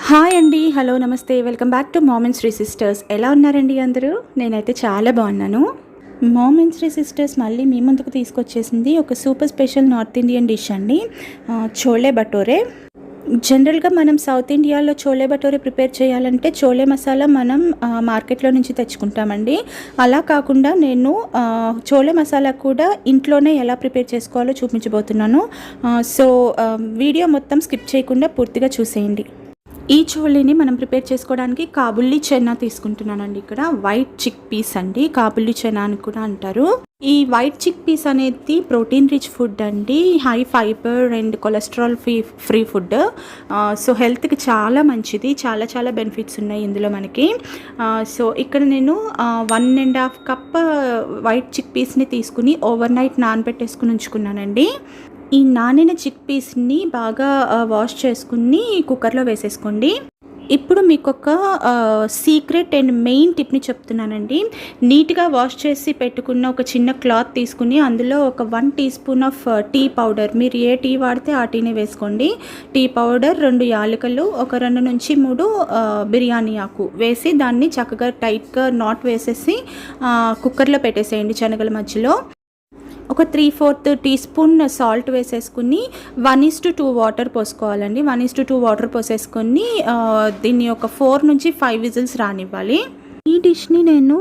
Hi అండి. Hello, నమస్తే. Welcome back to mom and Sri sisters. ఎలా ఉన్నారండి అందరూ? నేనైతే చాలా బాగున్నాను. మామ్ అండ్ శ్రీ సిస్టర్స్ మళ్ళీ మీ ముందుకు తీసుకొచ్చేసింది ఒక super special north Indian dish అండి, చోలే భటోరే. జనరల్గా మనం సౌత్ ఇండియాలో చోలే భటోరే ప్రిపేర్ చేయాలంటే చోలే మసాలా మనం మార్కెట్లో నుంచి తెచ్చుకుంటామండి. అలా కాకుండా నేను చోలే మసాలా కూడా ఇంట్లోనే ఎలా ప్రిపేర్ చేసుకోవాలో చూపించబోతున్నాను. సో వీడియో మొత్తం స్కిప్ చేయకుండా పూర్తిగా చూసేయండి. ఈ చోలీని మనం ప్రిపేర్ చేసుకోవడానికి కాబుల్లి చెనా తీసుకుంటున్నానండి. ఇక్కడ వైట్ చిక్ పీస్ అండి, కాబుల్లి చెనా అని కూడా అంటారు. ఈ వైట్ చిక్ పీస్ అనేది ప్రోటీన్ రిచ్ ఫుడ్ అండి, high fibre and cholesterol free food. So హెల్త్కి చాలా మంచిది, చాలా చాలా బెనిఫిట్స్ ఉన్నాయి ఇందులో మనకి. సో ఇక్కడ నేను 1.5 కప్ వైట్ చిక్ పీస్ని తీసుకుని ఓవర్ నైట్ నానబెట్టేసుకుని ఉంచుకున్నానండి. ఈ నానిన చిక్ పీస్ని బాగా వాష్ చేసుకుని కుక్కర్లో వేసేసుకోండి. ఇప్పుడు మీకు ఒక సీక్రెట్ అండ్ మెయిన్ టిప్ని చెప్తున్నానండి. నీట్గా వాష్ చేసి పెట్టుకున్న ఒక చిన్న క్లాత్ తీసుకుని అందులో ఒక 1 teaspoon of tea powder, మీరు ఏ టీ వాడితే ఆ టీనే వేసుకోండి. టీ పౌడర్, 2 యాలకులు, ఒక 2 నుంచి 3 బిర్యానీ ఆకు వేసి దాన్ని చక్కగా టైట్గా నాట్ వేసేసి కుక్కర్లో పెట్టేసేయండి శనగల మధ్యలో. ఒక 3/4 టీ స్పూన్ సాల్ట్ వేసేసుకుని 1:2 వాటర్ పోసుకోవాలండి. 1:2 వాటర్ పోసేసుకొని దీన్ని ఒక 4 నుంచి 5 విజిల్స్ రానివ్వాలి. ఈ డిష్ని నేను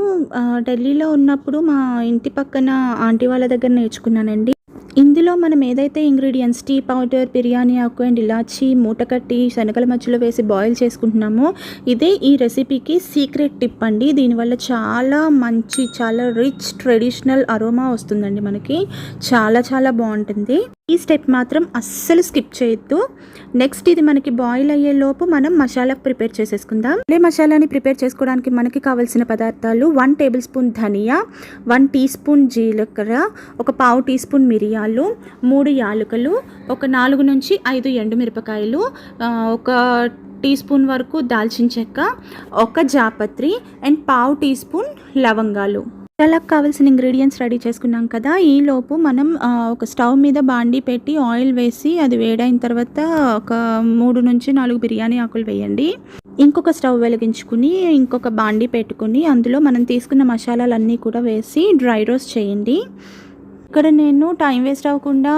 ఢిల్లీలో ఉన్నప్పుడు మా ఇంటి పక్కన ఆంటీ వాళ్ళ దగ్గర నేర్చుకున్నానండి. ఇందులో మనం ఏదైతే ఇంగ్రీడియంట్స్ టీ పౌడర్, బిర్యానీ ఆకు అండ్ ఇలాచి మూట కట్టి శనగల మధ్యలో వేసి బాయిల్ చేసుకుంటున్నామో ఇదే ఈ రెసిపీకి సీక్రెట్ టిప్ అండి. దీనివల్ల చాలా మంచి, చాలా రిచ్ ట్రెడిషనల్ అరోమా వస్తుందండి మనకి. చాలా చాలా బాగుంటుంది. ఈ స్టెప్ మాత్రం అస్సలు స్కిప్ చేయొద్దు. నెక్స్ట్ ఇది మనకి బాయిల్ అయ్యే లోపు మనం మసాలా ప్రిపేర్ చేసేసుకుందాం. ఈ మసాలాని ప్రిపేర్ చేసుకోవడానికి మనకి కావాల్సిన పదార్థాలు 1 టేబుల్ స్పూన్ ధనియా, 1 టీ స్పూన్ జీలకర్ర, ఒక 1/2 టీ స్పూన్ మిరియాలు, 3 యాలకులు, ఒక 4 నుంచి 5 ఎండుమిరపకాయలు, ఒక టీ స్పూన్ వరకు దాల్చిన చెక్క, ఒక జాపత్రి అండ్ 1/2 టీ స్పూన్ లవంగాలు. మసాలాకు కావాల్సిన ఇంగ్రీడియంట్స్ రెడీ చేసుకున్నాం కదా. ఈలోపు మనం ఒక స్టవ్ మీద బాండీ పెట్టి ఆయిల్ వేసి అది వేడైన తర్వాత ఒక 3 నుంచి 4 బిర్యానీ ఆకులు వేయండి. ఇంకొక స్టవ్ వెలిగించుకుని ఇంకొక బాండీ పెట్టుకుని అందులో మనం తీసుకున్న మసాలాలన్నీ కూడా వేసి డ్రై రోస్ట్ చేయండి. ఇక్కడ నేను టైం వేస్ట్ అవ్వకుండా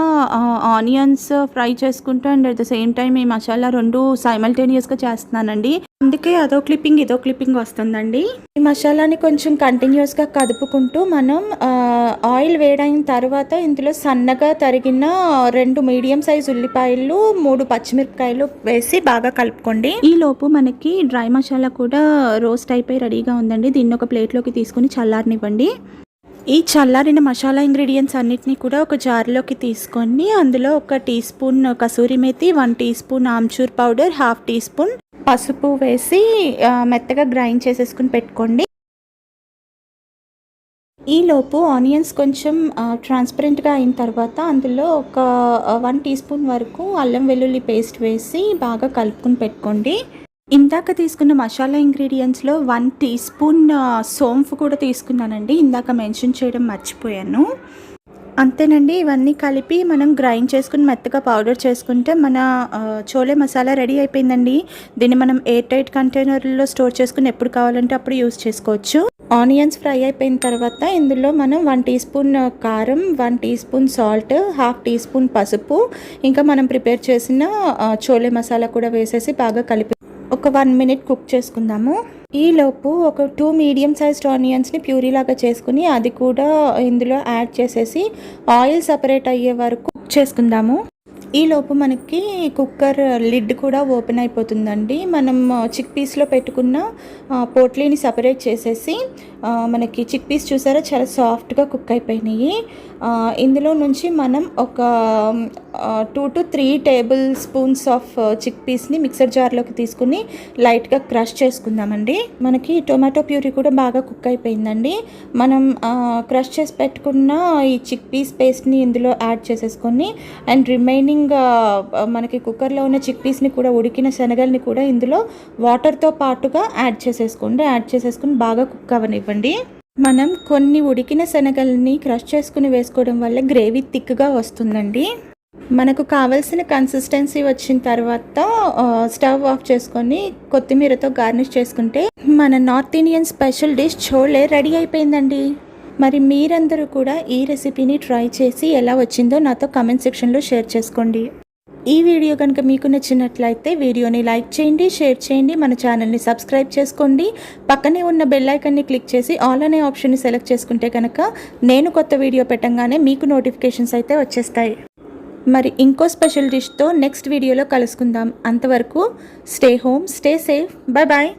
ఆనియన్స్ ఫ్రై చేసుకుంటూ and at the same time ఈ మసాలా 2 సైమల్టేనియస్గా చేస్తున్నానండి. అందుకే అదో క్లిప్పింగ్ ఇదో క్లిప్పింగ్ వస్తుందండి. ఈ మసాలాని కొంచెం కంటిన్యూస్గా కదుపుకుంటూ మనం ఆయిల్ వేడైన తర్వాత ఇందులో సన్నగా తరిగిన 2 మీడియం సైజ్ ఉల్లిపాయలు, 3 పచ్చిమిరపకాయలు వేసి బాగా కలుపుకోండి. ఈ లోపు మనకి డ్రై మసాలా కూడా రోస్ట్ అయిపోయి రెడీగా ఉందండి. దీన్ని ఒక ప్లేట్లోకి తీసుకుని చల్లారనివ్వండి. ఈ చల్లారిన మసాలా ఇంగ్రీడియంట్స్ అన్నిటినీ కూడా ఒక జార్లోకి తీసుకొని అందులో 1 teaspoon kasuri methi, 1 teaspoon amchur powder, 1/2 teaspoon పసుపు వేసి మెత్తగా గ్రైండ్ చేసేసుకుని పెట్టుకోండి. ఈలోపు ఆనియన్స్ కొంచెం ట్రాన్స్పరెంట్గా అయిన తర్వాత అందులో ఒక 1 టీ స్పూన్ వరకు అల్లం వెల్లుల్లి పేస్ట్ వేసి బాగా కలుపుకుని పెట్టుకోండి. ఇందాక తీసుకున్న మసాలా ఇంగ్రీడియంట్స్లో 1 టీ స్పూన్ సోంపు కూడా తీసుకున్నానండి. ఇందాక మెన్షన్ చేయడం మర్చిపోయాను. అంతేనండి. ఇవన్నీ కలిపి మనం గ్రైండ్ చేసుకుని మెత్తగా పౌడర్ చేసుకుంటే మన చోలే మసాలా రెడీ అయిపోయిందండి. దీన్ని మనం ఎయిర్ టైట్ కంటైనర్లో స్టోర్ చేసుకుని ఎప్పుడు కావాలంటే అప్పుడు యూస్ చేసుకోవచ్చు. ఆనియన్స్ ఫ్రై అయిపోయిన తర్వాత ఇందులో మనం 1 టీ స్పూన్ కారం, 1 teaspoon salt, 1/2 teaspoon పసుపు, ఇంకా మనం ప్రిపేర్ చేసిన చోలే మసాలా కూడా వేసేసి బాగా కలిపి ఒక 1 మినిట్ కుక్ చేసుకుందాము. ఈలోపు ఒక 2 మీడియం సైజ్డ్ ఆనియన్స్ని ప్యూరీ లాగా చేసుకుని అది కూడా ఇందులో యాడ్ చేసేసి ఆయిల్ సపరేట్ అయ్యే వరకు కుక్ చేసుకుందాము. ఈలోపు మనకి కుక్కర్ లిడ్ కూడా ఓపెన్ అయిపోతుందండి. మనం చిక్ పీస్లో పెట్టుకున్న పోట్లీని సపరేట్ చేసేసి మనకి చిక్ పీస్ చూసారా చాలా సాఫ్ట్గా కుక్ అయిపోయినాయి. ఇందులో నుంచి మనం ఒక 2 to 3 టేబుల్ స్పూన్స్ ఆఫ్ చిక్ పీస్ని మిక్సర్ జార్లోకి తీసుకుని లైట్గా క్రష్ చేసుకుందామండి. మనకి టొమాటో ప్యూరీ కూడా బాగా కుక్ అయిపోయిందండి. మనం క్రష్ చేసి పెట్టుకున్న ఈ చిక్ పీస్ పేస్ట్ని ఇందులో యాడ్ చేసేసుకొని అండ్ రిమైనింగ్ మనకి కుక్కర్లో ఉన్న చిక్ పీస్ని కూడా ఉడికిన శనగల్ని కూడా ఇందులో వాటర్తో పాటుగా యాడ్ చేసేసుకుని బాగా కుక్ అవ్వనివ్వండి. మనం కొన్ని ఉడికిన శనగల్ని క్రష్ చేసుకుని వేసుకోవడం వల్ల గ్రేవీ థిక్గా వస్తుందండి. మనకు కావాల్సిన కన్సిస్టెన్సీ వచ్చిన తర్వాత స్టవ్ ఆఫ్ చేసుకొని కొత్తిమీరతో గార్నిష్ చేసుకుంటే మన north Indian special dish chole ready అయిపోయిందండి. మరి మీరందరూ కూడా ఈ రెసిపీని ట్రై చేసి ఎలా వచ్చిందో నాతో కామెంట్ సెక్షన్లో షేర్ చేసుకోండి. ఈ వీడియో కనుక మీకు నచ్చినట్లయితే వీడియోని లైక్ చేయండి, షేర్ చేయండి, మన ఛానల్ని సబ్స్క్రైబ్ చేసుకోండి. పక్కనే ఉన్న బెల్ ఐకాన్ని క్లిక్ చేసి ఆల్ అనే ఆప్షన్ని సెలెక్ట్ చేసుకుంటే కనుక నేను కొత్త వీడియో పెట్టంగానే మీకు నోటిఫికేషన్స్ అయితే వచ్చేస్తాయి. మరి ఇంకో స్పెషల్ డిష్తో నెక్స్ట్ వీడియోలో కలుసుకుందాం. అంతవరకు stay home, stay safe, bye bye.